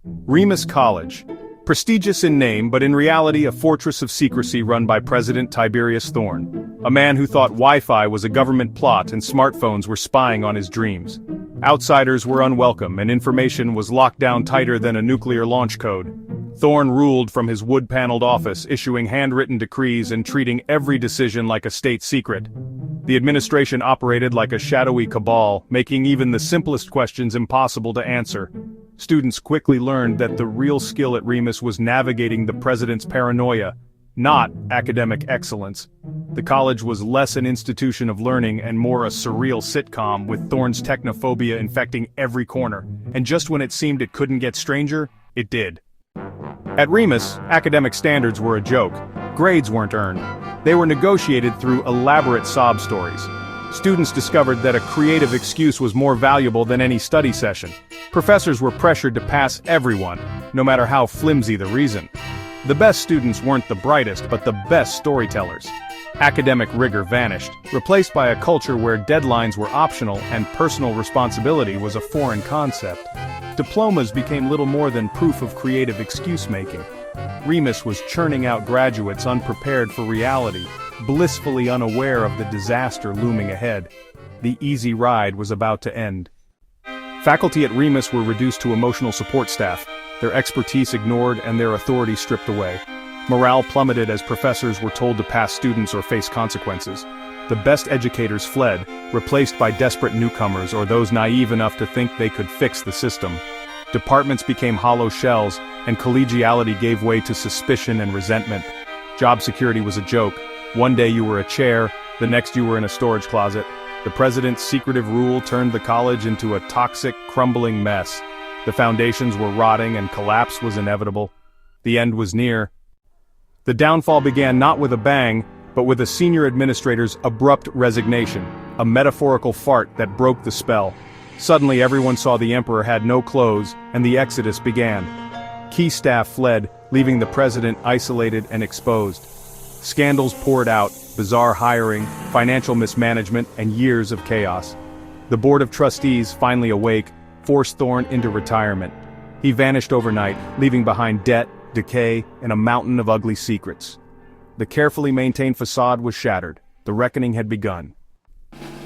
Remus College. Prestigious in name but in reality a fortress of secrecy run by President Tiberius Thorne, a man who thought Wi-Fi was a government plot and smartphones were spying on his dreams. Outsiders were unwelcome and information was locked down tighter than a nuclear launch code. Thorne ruled from his wood-paneled office, issuing handwritten decrees and treating every decision like a state secret. The administration operated like a shadowy cabal, making even the simplest questions impossible to answer. Students quickly learned that the real skill at Remus was navigating the president's paranoia, not academic excellence. The college was less an institution of learning and more a surreal sitcom, with Thorne's technophobia infecting every corner. And just when it seemed it couldn't get stranger, it did. At Remus, academic standards were a joke. Grades weren't earned. They were negotiated through elaborate sob stories. Students discovered that a creative excuse was more valuable than any study session. Professors were pressured to pass everyone, no matter how flimsy the reason. The best students weren't the brightest, but the best storytellers. Academic rigor vanished, replaced by a culture where deadlines were optional and personal responsibility was a foreign concept. Diplomas became little more than proof of creative excuse-making. Remus was churning out graduates unprepared for reality, blissfully unaware of the disaster looming ahead. The easy ride was about to end. Faculty at Remus were reduced to emotional support staff, their expertise ignored and their authority stripped away. Morale plummeted as professors were told to pass students or face consequences. The best educators fled, replaced by desperate newcomers or those naive enough to think they could fix the system. Departments became hollow shells, and collegiality gave way to suspicion and resentment. Job security was a joke. One day you were a chair, the next you were in a storage closet. The president's secretive rule turned the college into a toxic, crumbling mess. The foundations were rotting and collapse was inevitable. The end was near. The downfall began not with a bang, but with a senior administrator's abrupt resignation, a metaphorical fart that broke the spell. Suddenly everyone saw the emperor had no clothes, and the exodus began. Key staff fled, leaving the president isolated and exposed. Scandals poured out, bizarre hiring, financial mismanagement, and years of chaos. The board of trustees, finally awake, forced Thorne into retirement. He vanished overnight, leaving behind debt, decay, and a mountain of ugly secrets. The carefully maintained facade was shattered. The reckoning had begun.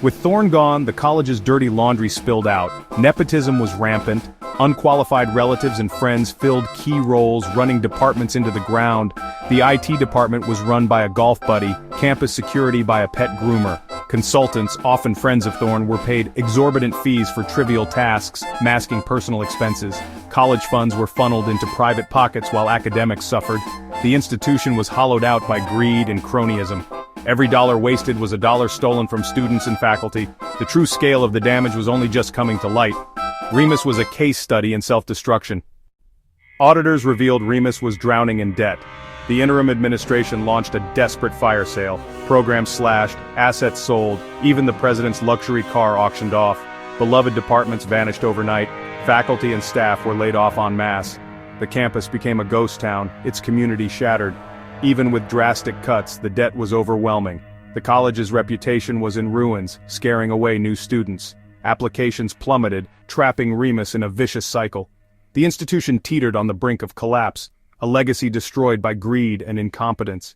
With Thorne gone, the college's dirty laundry spilled out. Nepotism was rampant. Unqualified relatives and friends filled key roles, running departments into the ground. The IT department was run by a golf buddy, campus security by a pet groomer. Consultants, often friends of Thorne, were paid exorbitant fees for trivial tasks, masking personal expenses. College funds were funneled into private pockets while academics suffered. The institution was hollowed out by greed and cronyism. Every dollar wasted was a dollar stolen from students and faculty. The true scale of the damage was only just coming to light. Remus was a case study in self-destruction. Auditors revealed Remus was drowning in debt. The interim administration launched a desperate fire sale. Programs slashed, assets sold, even the president's luxury car auctioned off. Beloved departments vanished overnight. Faculty and staff were laid off en masse. The campus became a ghost town, its community shattered. Even with drastic cuts, the debt was overwhelming. The college's reputation was in ruins, scaring away new students. Applications plummeted, trapping Remus in a vicious cycle. The institution teetered on the brink of collapse, a legacy destroyed by greed and incompetence.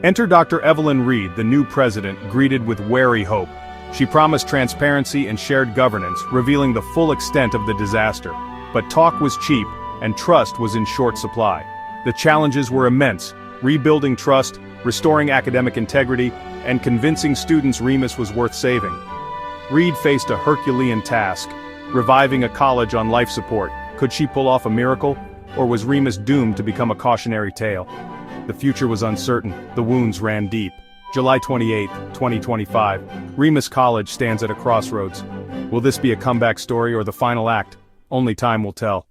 Enter Dr. Evelyn Reed, the new president, greeted with wary hope. She promised transparency and shared governance, revealing the full extent of the disaster. But talk was cheap, and trust was in short supply. The challenges were immense: rebuilding trust, restoring academic integrity, and convincing students Remus was worth saving. Reed faced a Herculean task, reviving a college on life support. Could she pull off a miracle, or was Remus doomed to become a cautionary tale? The future was uncertain, the wounds ran deep. July 28, 2025, Remus College stands at a crossroads. Will this be a comeback story or the final act? Only time will tell.